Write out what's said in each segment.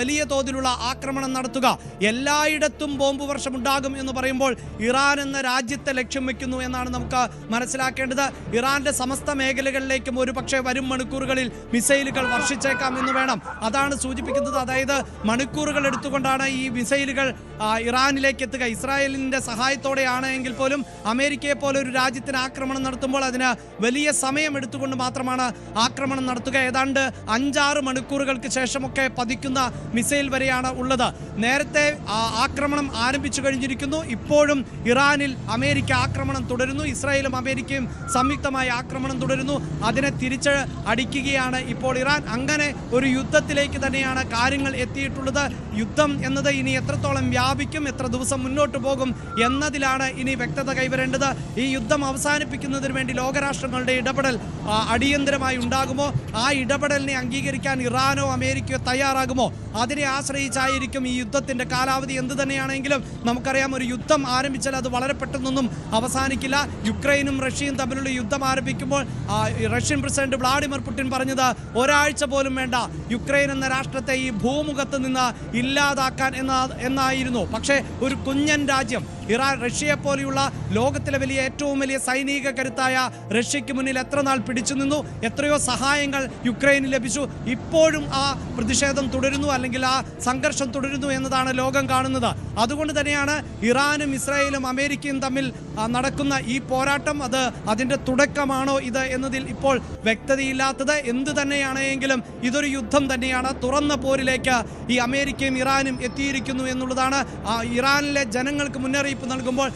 വലിയ തോതിലുള്ള ആക്രമണം നടത്തുക, എല്ലായിടത്തും ബോംബ് വർഷം ഉണ്ടാകും എന്ന് പറയുമ്പോൾ ഇറാൻ എന്ന രാജ്യത്തെ ലക്ഷ്യം വെക്കുന്നു എന്നാണ് നമുക്ക് മനസ്സിലാക്കേണ്ടത്. ഇറാന്റെ സമസ്ത മേഖലകളിലേക്കും ഒരു പക്ഷേ വരും മണിക്കൂറുകളിൽ മിസൈലുകൾ വർഷിച്ചേക്കാം എന്ന് വേണം. അതാണ് സൂചിപ്പിക്കുന്നത്. അതായത് മണിക്കൂറുകൾ എടുത്തുകൊണ്ടാണ് ഈ മിസൈലുകൾ ഇറാനിലേക്ക് എത്തുക. ഇസ്രായേലിന്റെ സഹായത്തോടെയാണ് എങ്കിൽ പോലും അമേരിക്കയെ പോലെ ഒരു രാജ്യത്തിന് ആക്രമണം നടത്തുമ്പോൾ അതിന് വലിയ സമയം എടുത്തുകൊണ്ട് മാത്രമാണ് ആക്രമണം നടത്തുക. ഏതാണ്ട് 5-6 മണിക്കൂറുകൾക്ക് ശേഷമൊക്കെ പതിക്കുന്ന മിസൈൽ വരെയാണ് ഉള്ളത്. നേരത്തെ ആക്രമണം ആരംഭിച്ചു കഴിഞ്ഞിരിക്കുന്നു. ഇപ്പോഴും ഇറാനിൽ അമേരിക്ക ആക്രമണം തുടരുന്നു. ഇസ്രായേലും അമേരിക്കയും സംയുക്തമായി ആക്രമണം തുടരുന്നു. അതിനെ തിരിച്ച് അടിക്കുകയാണ് ഇപ്പോൾ ഇറാൻ. അങ്ങനെ ഒരു യുദ്ധത്തിലേക്ക് തന്നെയാണ് കാര്യങ്ങൾ എത്തിയിട്ടുള്ളത്. യുദ്ധം എന്നത് ഇനി എത്രത്തോളം വ്യാപിക്കും, എത്ര ദിവസം മുന്നോട്ട് പോകും എന്നതിലാണ് ഇനി വ്യക്തത കൈവരേണ്ടത്. ഈ യുദ്ധം അവസാനിപ്പിക്കുന്നതിന് വേണ്ടി ലോകരാഷ്ട്രങ്ങളുടെ ഇടപെടൽ അടിയന്തരമായി ഉണ്ടാകുമോ? ആ ഇടപെടലിനെ അംഗീകരിക്കാൻ ഇറാനോ അമേരിക്കയോ തയ്യാറാകുമോ? അതിനെ ആശ്രയിച്ചായിരിക്കും ഈ യുദ്ധത്തിന്റെ കാലാവധി. എന്ത് തന്നെയാണെങ്കിലും നമുക്കറിയാം, ഒരു യുദ്ധം ആരംഭിച്ചാൽ അത് വളരെ പെട്ടെന്നൊന്നും അവസാനിക്കില്ല. യുക്രൈനും റഷ്യയും തമ്മിലുള്ള യുദ്ധം ആരംഭിക്കുമ്പോൾ റഷ്യൻ പ്രസിഡന്റ് വ്ളാഡിമിർ പുടിൻ പറഞ്ഞത് ഒരാഴ്ച പോലും വേണ്ട യുക്രൈൻ എന്ന രാഷ്ട്രത്തെ ഈ ഭൂമുഖത്ത് നിന്ന് ഇല്ലാതാക്കാൻ എന്നായിരുന്നു. പക്ഷേ ഒരു കുഞ്ഞൻ രാജ്യം ഇറാൻ, റഷ്യയെ പോലെയുള്ള ലോകത്തിലെ ഏറ്റവും വലിയ സൈനിക കരുത്തായ റഷ്യയ്ക്ക് മുന്നിൽ എത്ര നാൾ പിടിച്ചു നിന്നു, എത്രയോ സഹായങ്ങൾ യുക്രൈന് ലഭിച്ചു. ഇപ്പോഴും ആ പ്രതിഷേധം തുടരുന്നു, അല്ലെങ്കിൽ ആ സംഘർഷം തുടരുന്നു എന്നതാണ് ലോകം കാണുന്നത്. അതുകൊണ്ട് തന്നെയാണ് ഇറാനും ഇസ്രായേലും അമേരിക്കയും തമ്മിൽ നടക്കുന്ന ഈ പോരാട്ടം അതിൻ്റെ തുടക്കമാണോ ഇത് എന്നതിൽ ഇപ്പോൾ വ്യക്തതയില്ലാത്തത്. എന്തു തന്നെയാണെങ്കിലും ഇതൊരു യുദ്ധം തന്നെയാണ്. തുറന്ന പോരിലേക്ക് ഈ അമേരിക്കയും ഇറാനും എത്തിയിരിക്കുന്നു എന്നുള്ളതാണ്. ഇറാനിലെ ജനങ്ങൾക്ക് മുന്നറിയിപ്പ് നൽകുമ്പോൾ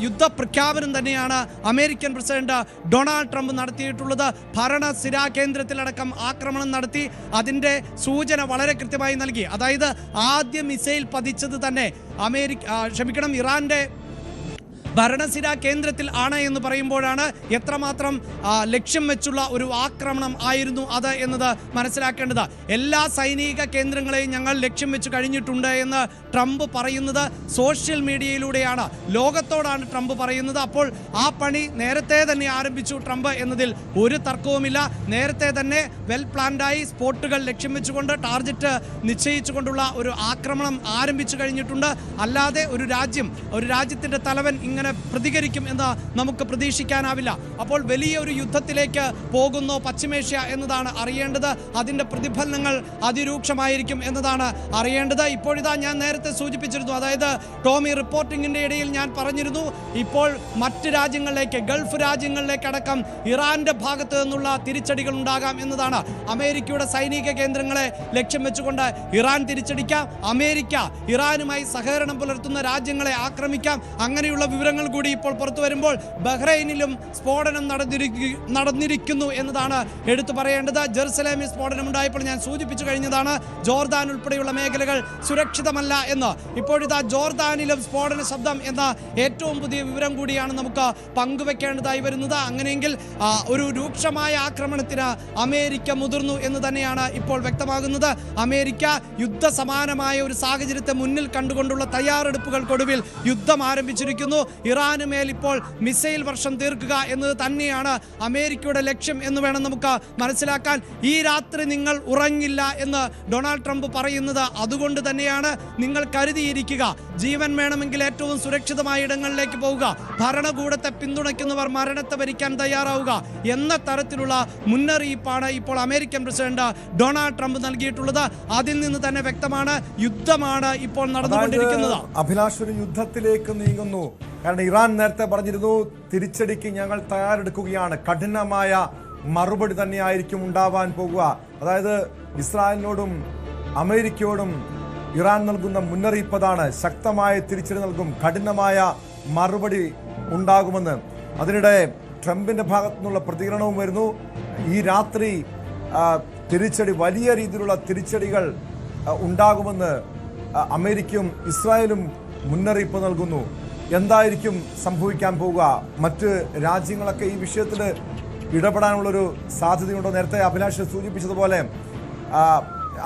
യുദ്ധപ്രഖ്യാപനം തന്നെയാണ് അമേരിക്കൻ പ്രസിഡന്റ് ഡൊണാൾഡ് ട്രംപ് നടത്തിയിട്ടുള്ളത്. ഭരണസിരാ കേന്ദ്രത്തിലടക്കം ആക്രമണം നടത്തി അതിൻ്റെ സൂചന വളരെ കൃത്യമായി നൽകി. അതായത് ആദ്യ മിസൈൽ പതിച്ചത് തന്നെ ഇറാന്റെ ഭരണസിരാ കേന്ദ്രത്തിൽ ആണ് എന്ന് പറയുമ്പോഴാണ് എത്രമാത്രം ലക്ഷ്യം വെച്ചുള്ള ഒരു ആക്രമണം ആയിരുന്നു അത് എന്നത് മനസ്സിലാക്കേണ്ടത്. എല്ലാ സൈനിക കേന്ദ്രങ്ങളെയും ഞങ്ങൾ ലക്ഷ്യം വെച്ച് കഴിഞ്ഞിട്ടുണ്ട് എന്ന് ട്രംപ് പറയുന്നത് സോഷ്യൽ മീഡിയയിലൂടെയാണ്. ലോകത്തോടാണ് ട്രംപ് പറയുന്നത്. അപ്പോൾ ആ പണി നേരത്തെ തന്നെ ആരംഭിച്ചു ട്രംപ് എന്നതിൽ ഒരു തർക്കവുമില്ല. നേരത്തെ തന്നെ വെൽ പ്ലാൻഡായി സ്പോട്ടുകൾ ലക്ഷ്യം വെച്ചുകൊണ്ട് ടാർഗറ്റ് നിശ്ചയിച്ചുകൊണ്ടുള്ള ഒരു ആക്രമണം ആരംഭിച്ചു കഴിഞ്ഞിട്ടുണ്ട്. അല്ലാതെ ഒരു രാജ്യത്തിൻ്റെ തലവൻ ഇങ്ങനെ പ്രതികരിക്കും എന്ന് നമുക്ക് പ്രതീക്ഷിക്കാനാവില്ല. അപ്പോൾ വലിയൊരു യുദ്ധത്തിലേക്ക് പോകുന്നു പശ്ചിമേഷ്യ എന്നതാണ് അറിയേണ്ടത്. അതിൻ്റെ പ്രതിഫലനങ്ങൾ അതിരൂക്ഷമായിരിക്കും എന്നതാണ് അറിയേണ്ടത്. ഇപ്പോഴിതാ ഞാൻ നേരത്തെ സൂചിപ്പിച്ചിരുന്നു, അതായത് ടോമി റിപ്പോർട്ടിങ്ങിൻ്റെ ഇടയിൽ ഞാൻ പറഞ്ഞിരുന്നു, ഇപ്പോൾ മറ്റ് രാജ്യങ്ങളിലേക്ക്, ഗൾഫ് രാജ്യങ്ങളിലേക്ക് അടക്കം ഇറാന്റെ ഭാഗത്ത് നിന്നുള്ള തിരിച്ചടികൾ ഉണ്ടാകാം എന്നതാണ്. അമേരിക്കയുടെ സൈനിക കേന്ദ്രങ്ങളെ ലക്ഷ്യം വെച്ചുകൊണ്ട് ഇറാൻ തിരിച്ചടിക്കാം. അമേരിക്ക ഇറാനുമായി സഹകരണം പുലർത്തുന്ന രാജ്യങ്ങളെ ആക്രമിക്കാം. അങ്ങനെയുള്ള വിവരങ്ങൾ കൂടി ഇപ്പോൾ പുറത്തു വരുമ്പോൾ ബഹ്റൈനിലും സ്ഫോടനം നടന്നിരിക്കുന്നു എന്നതാണ് എടുത്തു പറയേണ്ടത്. ജെറുസലേമിൽ സ്ഫോടനം ഉണ്ടായപ്പോൾ ഞാൻ സൂചിപ്പിച്ചു കഴിഞ്ഞതാണ്, ജോർദാൻ ഉൾപ്പെടെയുള്ള മേഖലകൾ സുരക്ഷിതമല്ല എന്ന്. ഇപ്പോഴിതാ ജോർദാനിലും സ്ഫോടന ശബ്ദം എന്ന ഏറ്റവും പുതിയ വിവരം കൂടിയാണ് നമുക്ക് പങ്കുവെക്കേണ്ടതായി വരുന്നത്. അങ്ങനെയെങ്കിൽ ഒരു രൂക്ഷമായ ആക്രമണത്തിന് അമേരിക്ക മുതിർന്നു എന്ന് തന്നെയാണ് ഇപ്പോൾ വ്യക്തമാകുന്നത്. അമേരിക്ക യുദ്ധസമാനമായ ഒരു സാഹചര്യത്തെ മുന്നിൽ കണ്ടുകൊണ്ടുള്ള തയ്യാറെടുപ്പുകൾക്കൊടുവിൽ യുദ്ധം ആരംഭിച്ചിരിക്കുന്നു. ഇറാന് മേൽ ഇപ്പോൾ മിസൈൽ വർഷം തീർക്കുക എന്നത് തന്നെയാണ് അമേരിക്കയുടെ ലക്ഷ്യം എന്ന് വേണം നമുക്ക് മനസ്സിലാക്കാൻ. ഈ രാത്രി നിങ്ങൾ ഉറങ്ങില്ല എന്ന് ഡൊണാൾഡ് ട്രംപ് പറയുന്നത് അതുകൊണ്ട് തന്നെയാണ്. നിങ്ങൾ കരുതിയിരിക്കുക, ജീവൻ വേണമെങ്കിൽ ഏറ്റവും സുരക്ഷിതമായ ഇടങ്ങളിലേക്ക് പോവുക, ഭരണകൂടത്തെ പിന്തുണയ്ക്കുന്നവർ മരണത്തെ വരിക്കാൻ തയ്യാറാവുക എന്ന തരത്തിലുള്ള മുന്നറിയിപ്പാണ് ഇപ്പോൾ അമേരിക്കൻ പ്രസിഡന്റ് ഡൊണാൾഡ് ട്രംപ് നൽകിയിട്ടുള്ളത്. അതിൽ നിന്ന് തന്നെ വ്യക്തമാണ് യുദ്ധമാണ് ഇപ്പോൾ നടന്നുകൊണ്ടിരിക്കുന്നത്. അഭിലാഷ്, ഒരു യുദ്ധത്തിലേക്ക് നീങ്ങുന്നു. കാരണം ഇറാൻ നേരത്തെ പറഞ്ഞിരുന്നു, തിരിച്ചടിക്ക് ഞങ്ങൾ തയ്യാറെടുക്കുകയാണ്, കഠിനമായ മറുപടി തന്നെയായിരിക്കും ഉണ്ടാവാൻ പോകുക. അതായത് ഇസ്രായേലിനോടും അമേരിക്കയോടും ഇറാൻ നൽകുന്ന മുന്നറിയിപ്പതാണ്, ശക്തമായ തിരിച്ചടി നൽകും, കഠിനമായ മറുപടി ഉണ്ടാകുമെന്ന്. അതിനിടെ ട്രംപിന്റെ ഭാഗത്തു നിന്നുള്ള പ്രതികരണവും വരുന്നു. ഈ രാത്രി തിരിച്ചടി, വലിയ രീതിയിലുള്ള തിരിച്ചടികൾ ഉണ്ടാകുമെന്ന് അമേരിക്കയും ഇസ്രായേലും മുന്നറിയിപ്പ് നൽകുന്നു. എന്തായിരിക്കും സംഭവിക്കാൻ പോവുക? മറ്റ് രാജ്യങ്ങളൊക്കെ ഈ വിഷയത്തിൽ ഇടപെടാനുള്ളൊരു സാധ്യതയുണ്ടോ? നേരത്തെ അഭിലാഷ് സൂചിപ്പിച്ചതുപോലെ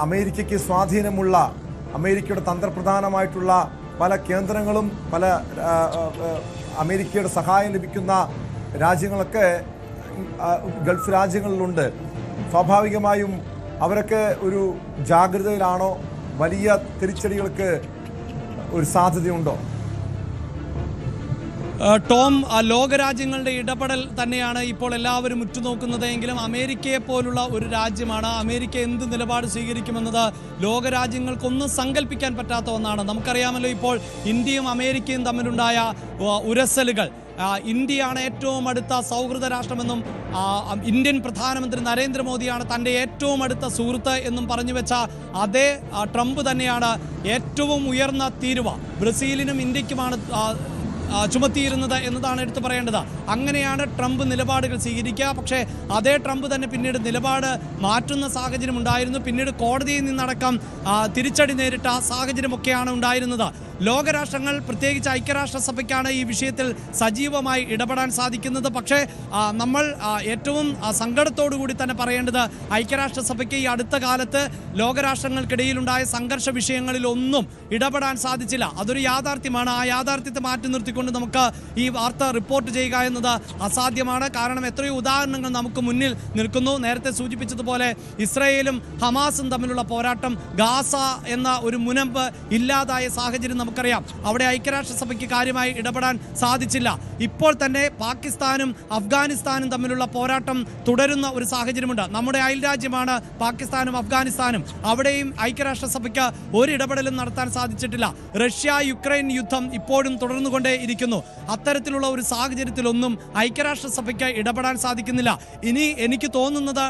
അമേരിക്കയ്ക്ക് സ്വാധീനമുള്ള, അമേരിക്കയുടെ തന്ത്രപ്രധാനമായിട്ടുള്ള പല കേന്ദ്രങ്ങളും, പല അമേരിക്കയുടെ സഹായം ലഭിക്കുന്ന രാജ്യങ്ങളൊക്കെ ഗൾഫ് രാജ്യങ്ങളിലുണ്ട്. സ്വാഭാവികമായും അവരൊക്കെ ഒരു ജാഗ്രതയിലാണോ? വലിയ തിരിച്ചടികൾക്ക് ഒരു സാധ്യതയുണ്ടോ? ടോം, ലോകരാജ്യങ്ങളുടെ ഇടപെടൽ തന്നെയാണ് ഇപ്പോൾ എല്ലാവരും ഉറ്റുനോക്കുന്നത്. എങ്കിലും അമേരിക്കയെ പോലുള്ള ഒരു രാജ്യമാണ്. അമേരിക്ക എന്ത് നിലപാട് സ്വീകരിക്കുമെന്നത് ലോകരാജ്യങ്ങൾക്കൊന്നും സങ്കല്പിക്കാൻ പറ്റാത്ത ഒന്നാണ്. നമുക്കറിയാമല്ലോ, ഇപ്പോൾ ഇന്ത്യയും അമേരിക്കയും തമ്മിലുണ്ടായ ഉരസലുകൾ. ഇന്ത്യയാണ് ഏറ്റവും അടുത്ത സൗഹൃദ രാഷ്ട്രമെന്നും ഇന്ത്യൻ പ്രധാനമന്ത്രി നരേന്ദ്രമോദിയാണ് തൻ്റെ ഏറ്റവും അടുത്ത സുഹൃത്ത് എന്നും പറഞ്ഞു വെച്ച അതേ ട്രംപ് തന്നെയാണ് ഏറ്റവും ഉയർന്ന തീരുവ ബ്രസീലിനും ഇന്ത്യക്കുമാണ് ചുമത്തിയിരുന്നത് എന്നതാണ് എടുത്തു പറയേണ്ടത്. അങ്ങനെയാണ് ട്രംപ് നിലപാടുകൾ സ്വീകരിക്കുക. പക്ഷേ അതേ ട്രംപ് തന്നെ പിന്നീട് നിലപാട് മാറ്റുന്ന സാഹചര്യം ഉണ്ടായിരുന്നു. പിന്നീട് കോടതിയിൽ നിന്നടക്കം തിരിച്ചടി നേരിട്ട സാഹചര്യമൊക്കെയാണ് ഉണ്ടായിരുന്നത്. ലോകരാഷ്ട്രങ്ങൾ, പ്രത്യേകിച്ച് ഐക്യരാഷ്ട്രസഭയ്ക്കാണ് ഈ വിഷയത്തിൽ സജീവമായി ഇടപെടാൻ സാധിക്കുന്നത്. പക്ഷേ നമ്മൾ ഏറ്റവും സങ്കടത്തോടു കൂടി തന്നെ പറയേണ്ടത്, ഐക്യരാഷ്ട്രസഭയ്ക്ക് ഈ അടുത്ത കാലത്ത് ലോകരാഷ്ട്രങ്ങൾക്കിടയിലുണ്ടായ സംഘർഷ വിഷയങ്ങളിലൊന്നും ഇടപെടാൻ സാധിച്ചില്ല. അതൊരു യാഥാർത്ഥ്യമാണ്. ആ യാഥാർത്ഥ്യത്തെ മാറ്റി നിർത്തിക്കൊണ്ട് നമുക്ക് ഈ വാർത്ത റിപ്പോർട്ട് ചെയ്യുക എന്നത് അസാധ്യമാണ്. കാരണം എത്രയോ ഉദാഹരണങ്ങൾ നമുക്ക് മുന്നിൽ നിൽക്കുന്നു. നേരത്തെ സൂചിപ്പിച്ചതുപോലെ ഇസ്രായേലും ഹമാസും തമ്മിലുള്ള പോരാട്ടം, ഗാസ എന്ന ഒരു മുനമ്പ് ഇല്ലാതായ സാഹചര്യം നമുക്കറിയാം. അവിടെ ഐക്യരാഷ്ട്രസഭയ്ക്ക് കാര്യമായി ഇടപെടാൻ സാധിച്ചില്ല. ഇപ്പോൾ തന്നെ പാകിസ്ഥാനും അഫ്ഗാനിസ്ഥാനും തമ്മിലുള്ള പോരാട്ടം തുടരുന്ന ഒരു സാഹചര്യമുണ്ട്. നമ്മുടെ അയൽരാജ്യമാണ് പാകിസ്ഥാനും അഫ്ഗാനിസ്ഥാനും. അവിടെയും ഐക്യരാഷ്ട്രസഭയ്ക്ക് ഒരു ഇടപെടലും നടത്താൻ സാധിച്ചിട്ടില്ല. റഷ്യ യുക്രൈൻ യുദ്ധം ഇപ്പോഴും തുടർന്നുകൊണ്ടേ ഇരിക്കുന്നു. അത്തരത്തിലുള്ള ഒരു സാഹചര്യത്തിലൊന്നും ഐക്യരാഷ്ട്രസഭയ്ക്ക് ഇടപെടാൻ സാധിക്കുന്നില്ല. ഇനി എനിക്ക് തോന്നുന്നത്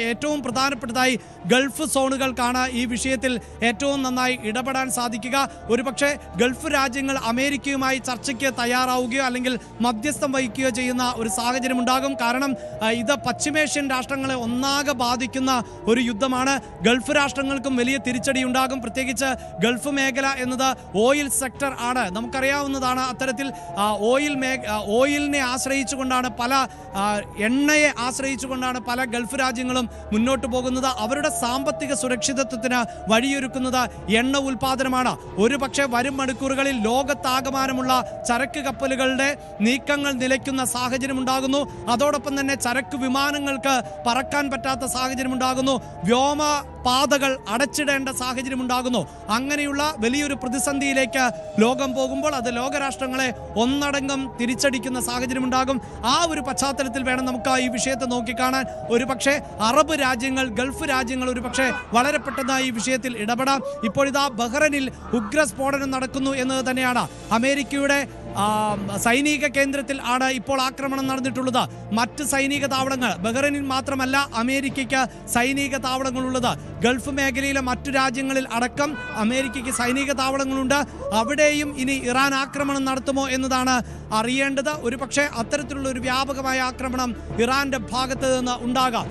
ഏറ്റവും പ്രധാനപ്പെട്ടതായി ഗൾഫ് സോണുകൾക്കാണ് ഈ വിഷയത്തിൽ ഏറ്റവും നന്നായി ഇടപെടാൻ സാധിക്കുക. ഒരുപക്ഷെ ഗൾഫ് രാജ്യങ്ങൾ അമേരിക്കയുമായി ചർച്ചയ്ക്ക് തയ്യാറാവുകയോ അല്ലെങ്കിൽ മധ്യസ്ഥം വഹിക്കുകയോ ചെയ്യുന്ന ഒരു സാഹചര്യം ഉണ്ടാകും. കാരണം ഇത് പശ്ചിമേഷ്യൻ രാഷ്ട്രങ്ങളെ ഒന്നാകെ ബാധിക്കുന്ന ഒരു യുദ്ധമാണ്. ഗൾഫ് രാഷ്ട്രങ്ങൾക്കും വലിയ തിരിച്ചടി ഉണ്ടാകും. പ്രത്യേകിച്ച് ഗൾഫ് മേഖല എന്നത് ഓയിൽ സെക്ടർ ആണ്. നമുക്കറിയാവുന്നതാണ്. അത്തരത്തിൽ ഓയിലിനെ ആശ്രയിച്ചുകൊണ്ടാണ് എണ്ണയെ ആശ്രയിച്ചുകൊണ്ടാണ് പല ഗൾഫ് രാജ്യങ്ങളും മുന്നോട്ട് പോകുന്നത്. അവരുടെ സാമ്പത്തിക സുരക്ഷിതത്വത്തിന് വഴിയൊരുക്കുന്നത് എണ്ണ ഉൽപാദനമാണ്. ഒരു പക്ഷേ വരും മണിക്കൂറുകളിൽ ലോകത്താകമാനമുള്ള ചരക്ക് കപ്പലുകളുടെ നീക്കങ്ങൾ നിലയ്ക്കുന്ന സാഹചര്യം ഉണ്ടാകുന്നു. അതോടൊപ്പം തന്നെ ചരക്ക് വിമാനങ്ങൾക്ക് പറക്കാൻ പറ്റാത്ത സാഹചര്യം ഉണ്ടാകുന്നു. വ്യോമ പാതകൾ അടച്ചിടേണ്ട സാഹചര്യം ഉണ്ടാകുന്നു. അങ്ങനെയുള്ള വലിയൊരു പ്രതിസന്ധിയിലേക്ക് ലോകം പോകുമ്പോൾ അത് ലോകരാഷ്ട്രങ്ങളെ ഒന്നടങ്കം തിരിച്ചടിക്കുന്ന സാഹചര്യം ഉണ്ടാകും. ആ ഒരു പശ്ചാത്തലത്തിൽ വേണം നമുക്ക് ഈ വിഷയത്തെ നോക്കിക്കാണാൻ. ഒരുപക്ഷെ അറബ് രാജ്യങ്ങൾ, ഗൾഫ് രാജ്യങ്ങൾ ഒരുപക്ഷെ വളരെ പെട്ടെന്ന് ഈ വിഷയത്തിൽ ഇടപെടാം. ഇപ്പോഴിതാ ബഹ്റൈനിൽ ഉഗ്രസ്ഫോടനം നടക്കുന്നു എന്നത് തന്നെയാണ്. അമേരിക്കയുടെ സൈനിക കേന്ദ്രത്തിൽ ആണ് ഇപ്പോൾ ആക്രമണം നടന്നിട്ടുള്ളത്. മറ്റ് സൈനിക താവളങ്ങൾ ബഹ്റൈനിൽ മാത്രമല്ല അമേരിക്കയ്ക്ക് സൈനിക താവളങ്ങളുള്ളത്. ഗൾഫ് മേഖലയിലെ മറ്റു രാജ്യങ്ങളിൽ അടക്കം അമേരിക്കയ്ക്ക് സൈനിക താവളങ്ങളുണ്ട്. അവിടെയും ഇനി ഇറാൻ ആക്രമണം നടത്തുമോ എന്നതാണ് അറിയേണ്ടത്. ഒരുപക്ഷെ അത്തരത്തിലുള്ള ഒരു വ്യാപകമായ ആക്രമണം ഇറാന്റെ ഭാഗത്ത് നിന്ന് ഉണ്ടാകാം.